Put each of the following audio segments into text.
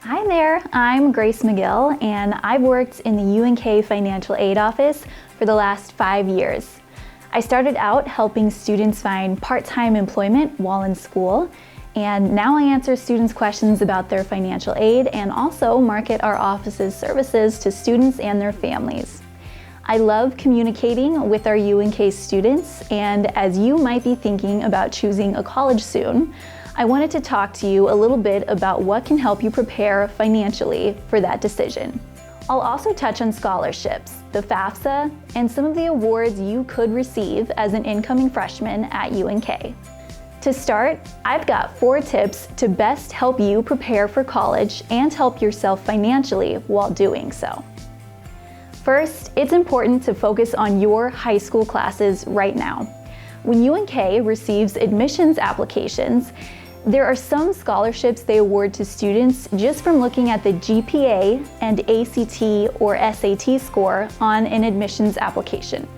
Hi there, I'm Grace McGill, and I've worked in the UNK Financial Aid Office for the last 5 years. I started out helping students find part-time employment while in school, and now I answer students' questions about their financial aid and also market our office's services to students and their families. I love communicating with our UNK students, and as you might be thinking about choosing a college soon, I wanted to talk to you a little bit about what can help you prepare financially for that decision. I'll also touch on scholarships, the FAFSA, and some of the awards you could receive as an incoming freshman at UNK. To start, I've got 4 tips to best help you prepare for college and help yourself financially while doing so. First, it's important to focus on your high school classes right now. When UNK receives admissions applications, there are some scholarships they award to students just from looking at the GPA and ACT or SAT score on an admissions application.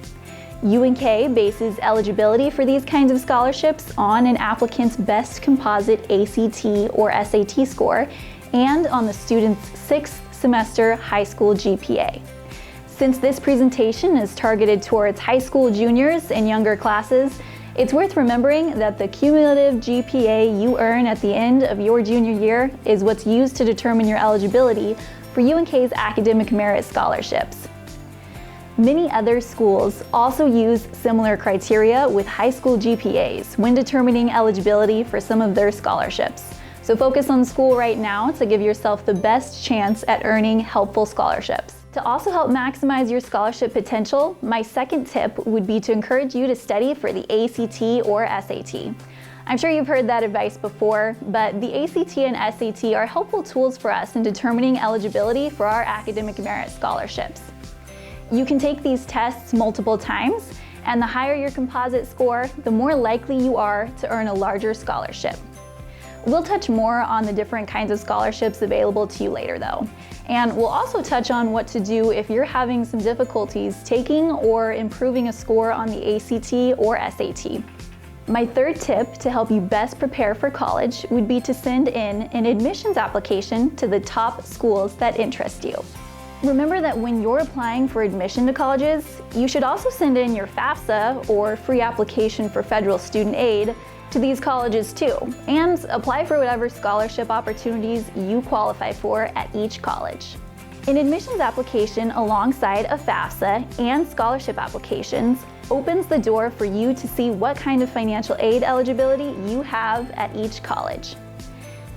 UNK bases eligibility for these kinds of scholarships on an applicant's best composite ACT or SAT score and on the student's 6th semester high school GPA. Since this presentation is targeted towards high school juniors and younger classes, it's worth remembering that the cumulative GPA you earn at the end of your junior year is what's used to determine your eligibility for UNK's academic merit scholarships. Many other schools also use similar criteria with high school GPAs when determining eligibility for some of their scholarships. So focus on school right now to give yourself the best chance at earning helpful scholarships. To also help maximize your scholarship potential, my second tip would be to encourage you to study for the ACT or SAT. I'm sure you've heard that advice before, but the ACT and SAT are helpful tools for us in determining eligibility for our academic merit scholarships. You can take these tests multiple times, and the higher your composite score, the more likely you are to earn a larger scholarship. We'll touch more on the different kinds of scholarships available to you later though. And we'll also touch on what to do if you're having some difficulties taking or improving a score on the ACT or SAT. My third tip to help you best prepare for college would be to send in an admissions application to the top schools that interest you. Remember that when you're applying for admission to colleges, you should also send in your FAFSA or free application for federal student aid to these colleges too, and apply for whatever scholarship opportunities you qualify for at each college. An admissions application alongside a FAFSA and scholarship applications opens the door for you to see what kind of financial aid eligibility you have at each college.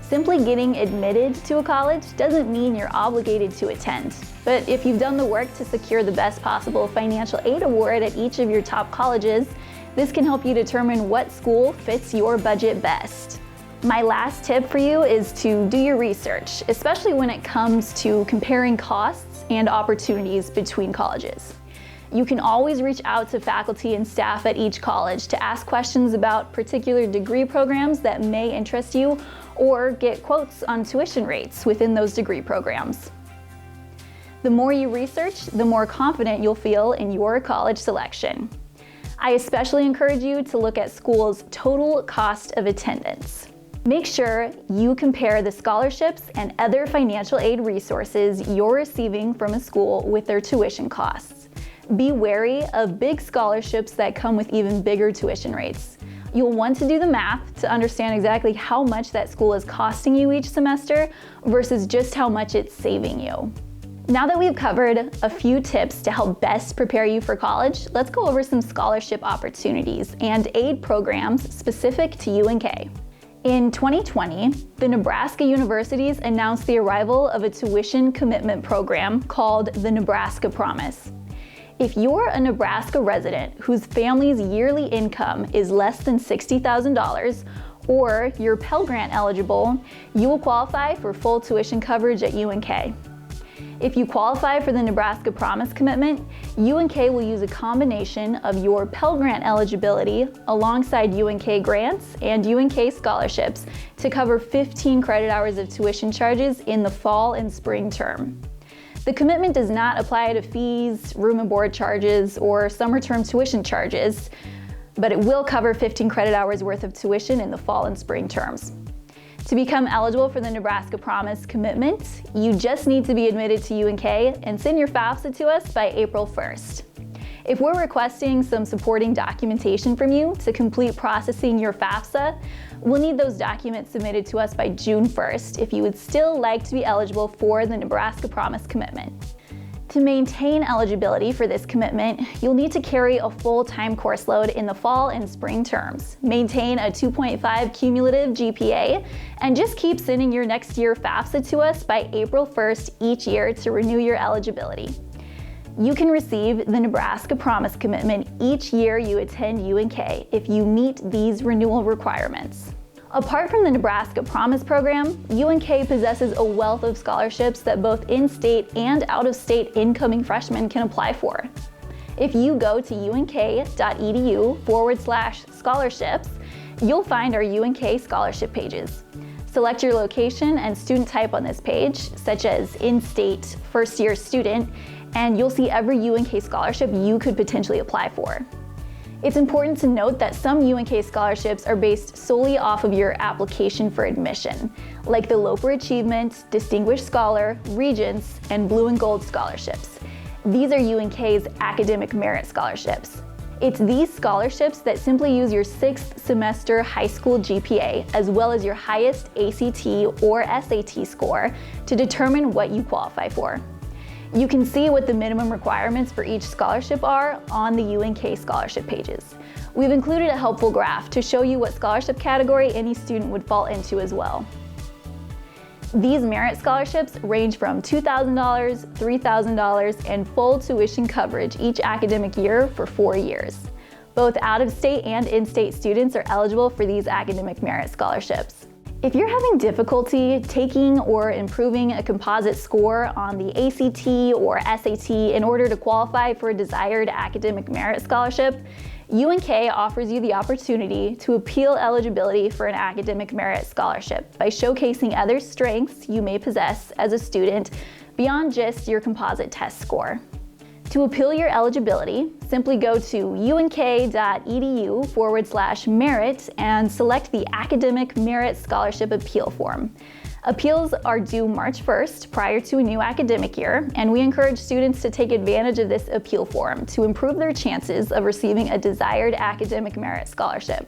Simply getting admitted to a college doesn't mean you're obligated to attend, but if you've done the work to secure the best possible financial aid award at each of your top colleges, this can help you determine what school fits your budget best. My last tip for you is to do your research, especially when it comes to comparing costs and opportunities between colleges. You can always reach out to faculty and staff at each college to ask questions about particular degree programs that may interest you or get quotes on tuition rates within those degree programs. The more you research, the more confident you'll feel in your college selection. I especially encourage you to look at schools' total cost of attendance. Make sure you compare the scholarships and other financial aid resources you're receiving from a school with their tuition costs. Be wary of big scholarships that come with even bigger tuition rates. You'll want to do the math to understand exactly how much that school is costing you each semester versus just how much it's saving you. Now that we've covered a few tips to help best prepare you for college, let's go over some scholarship opportunities and aid programs specific to UNK. In 2020, the Nebraska universities announced the arrival of a tuition commitment program called the Nebraska Promise. If you're a Nebraska resident whose family's yearly income is less than $60,000, or you're Pell Grant eligible, you will qualify for full tuition coverage at UNK. If you qualify for the Nebraska Promise commitment, UNK will use a combination of your Pell Grant eligibility alongside UNK grants and UNK scholarships to cover 15 credit hours of tuition charges in the fall and spring term. The commitment does not apply to fees, room and board charges, or summer term tuition charges, but it will cover 15 credit hours worth of tuition in the fall and spring terms. To become eligible for the Nebraska Promise commitment, you just need to be admitted to UNK and send your FAFSA to us by April 1st. If we're requesting some supporting documentation from you to complete processing your FAFSA, we'll need those documents submitted to us by June 1st if you would still like to be eligible for the Nebraska Promise commitment. To maintain eligibility for this commitment, you'll need to carry a full-time course load in the fall and spring terms, maintain a 2.5 cumulative GPA, and just keep sending your next year FAFSA to us by April 1st each year to renew your eligibility. You can receive the Nebraska Promise commitment each year you attend UNK if you meet these renewal requirements. Apart from the Nebraska Promise program, UNK possesses a wealth of scholarships that both in-state and out-of-state incoming freshmen can apply for. If you go to unk.edu/scholarships, you'll find our UNK scholarship pages. Select your location and student type on this page, such as in-state, first-year student, and you'll see every UNK scholarship you could potentially apply for. It's important to note that some UNK scholarships are based solely off of your application for admission, like the Loper Achievement, Distinguished Scholar, Regents, and Blue and Gold scholarships. These are UNK's academic merit scholarships. It's these scholarships that simply use your 6th semester high school GPA, as well as your highest ACT or SAT score, to determine what you qualify for. You can see what the minimum requirements for each scholarship are on the UNK scholarship pages. We've included a helpful graph to show you what scholarship category any student would fall into as well. These merit scholarships range from $2,000, $3,000, and full tuition coverage each academic year for 4 years. Both out-of-state and in-state students are eligible for these academic merit scholarships. If you're having difficulty taking or improving a composite score on the ACT or SAT in order to qualify for a desired academic merit scholarship, UNK offers you the opportunity to appeal eligibility for an academic merit scholarship by showcasing other strengths you may possess as a student beyond just your composite test score. To appeal your eligibility, simply go to unk.edu/merit and select the Academic Merit Scholarship Appeal form. Appeals are due March 1st prior to a new academic year, and we encourage students to take advantage of this appeal form to improve their chances of receiving a desired academic merit scholarship.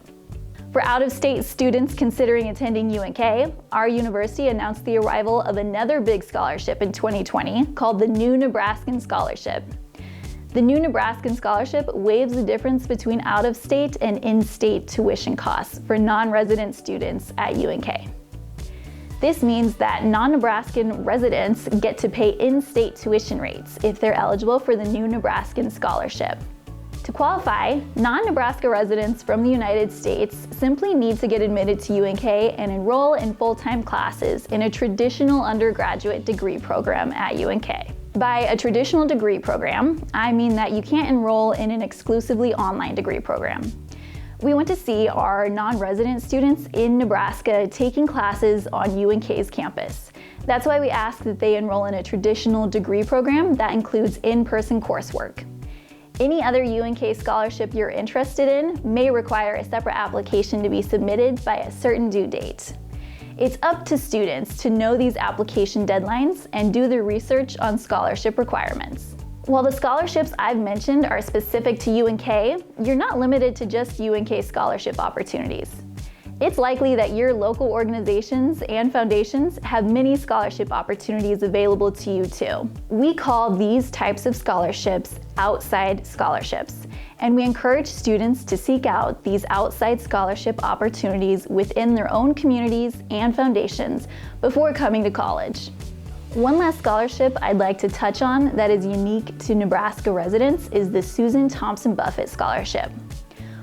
For out-of-state students considering attending UNK, our university announced the arrival of another big scholarship in 2020 called the New Nebraskan Scholarship. The New Nebraskan Scholarship waives the difference between out-of-state and in-state tuition costs for non-resident students at UNK. This means that non-Nebraskan residents get to pay in-state tuition rates if they're eligible for the New Nebraskan Scholarship. To qualify, non-Nebraska residents from the United States simply need to get admitted to UNK and enroll in full-time classes in a traditional undergraduate degree program at UNK. By a traditional degree program, I mean that you can't enroll in an exclusively online degree program. We want to see our non-resident students in Nebraska taking classes on UNK's campus. That's why we ask that they enroll in a traditional degree program that includes in-person coursework. Any other UNK scholarship you're interested in may require a separate application to be submitted by a certain due date. It's up to students to know these application deadlines and do their research on scholarship requirements. While the scholarships I've mentioned are specific to UNK, you're not limited to just UNK scholarship opportunities. It's likely that your local organizations and foundations have many scholarship opportunities available to you too. We call these types of scholarships outside scholarships, and we encourage students to seek out these outside scholarship opportunities within their own communities and foundations before coming to college. One last scholarship I'd like to touch on that is unique to Nebraska residents is the Susan Thompson Buffett Scholarship.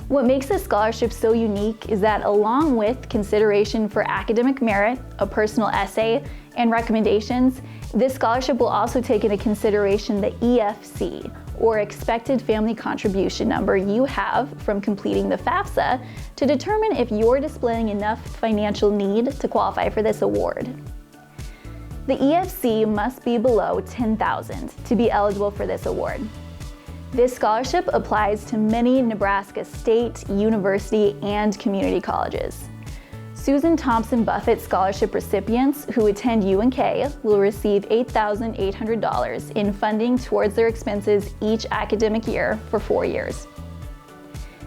What makes this scholarship so unique is that along with consideration for academic merit, a personal essay, and recommendations, this scholarship will also take into consideration the EFC, or expected family contribution number you have from completing the FAFSA to determine if you're displaying enough financial need to qualify for this award. The EFC must be below 10,000 to be eligible for this award. This scholarship applies to many Nebraska state, university, and community colleges. Susan Thompson Buffett Scholarship recipients who attend UNK will receive $8,800 in funding towards their expenses each academic year for 4 years.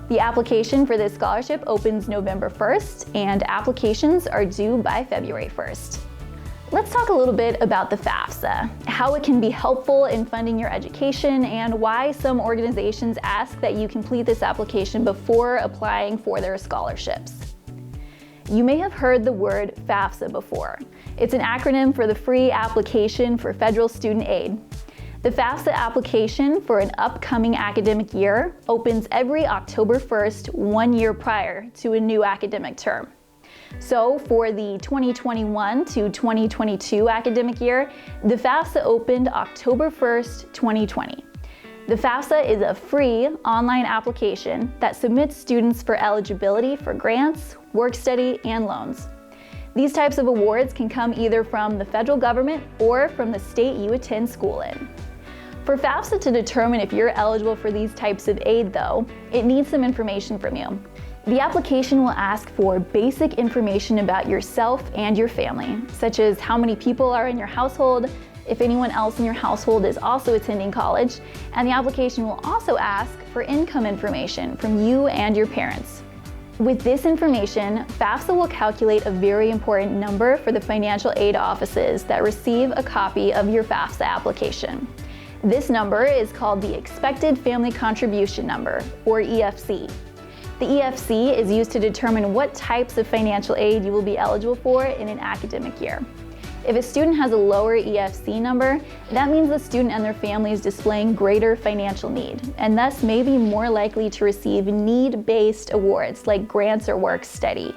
The application for this scholarship opens November 1st, and applications are due by February 1st. Let's talk a little bit about the FAFSA, how it can be helpful in funding your education, and why some organizations ask that you complete this application before applying for their scholarships. You may have heard the word FAFSA before. It's an acronym for the Free Application for Federal Student Aid. The FAFSA application for an upcoming academic year opens every October 1st, 1 year prior to a new academic term. So for the 2021 to 2022 academic year, the FAFSA opened October 1st, 2020. The FAFSA is a free online application that submits students for eligibility for grants, work study, and loans. These types of awards can come either from the federal government or from the state you attend school in. For FAFSA to determine if you're eligible for these types of aid, though, it needs some information from you. The application will ask for basic information about yourself and your family, such as how many people are in your household, if anyone else in your household is also attending college, and the application will also ask for income information from you and your parents. With this information, FAFSA will calculate a very important number for the financial aid offices that receive a copy of your FAFSA application. This number is called the Expected Family Contribution Number, or EFC. The EFC is used to determine what types of financial aid you will be eligible for in an academic year. If a student has a lower EFC number, that means the student and their family is displaying greater financial need, and thus may be more likely to receive need-based awards like grants or work study.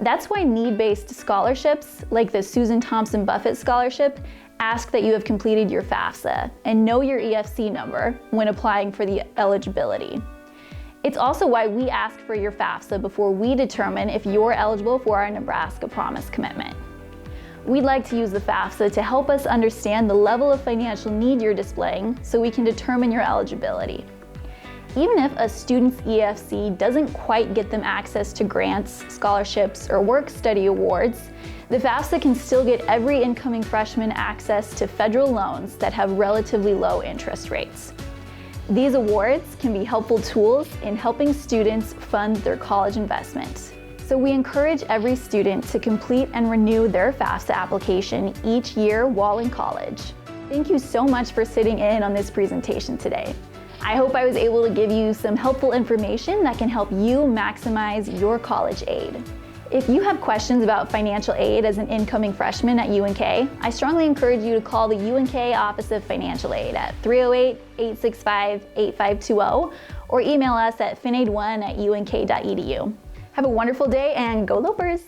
That's why need-based scholarships, like the Susan Thompson Buffett Scholarship, ask that you have completed your FAFSA and know your EFC number when applying for the eligibility. It's also why we ask for your FAFSA before we determine if you're eligible for our Nebraska Promise commitment. We'd like to use the FAFSA to help us understand the level of financial need you're displaying so we can determine your eligibility. Even if a student's EFC doesn't quite get them access to grants, scholarships, or work study awards, the FAFSA can still get every incoming freshman access to federal loans that have relatively low interest rates. These awards can be helpful tools in helping students fund their college investment. So we encourage every student to complete and renew their FAFSA application each year while in college. Thank you so much for sitting in on this presentation today. I hope I was able to give you some helpful information that can help you maximize your college aid. If you have questions about financial aid as an incoming freshman at UNK, I strongly encourage you to call the UNK Office of Financial Aid at 308-865-8520 or email us at finaid1@unk.edu. Have a wonderful day and go Lopers!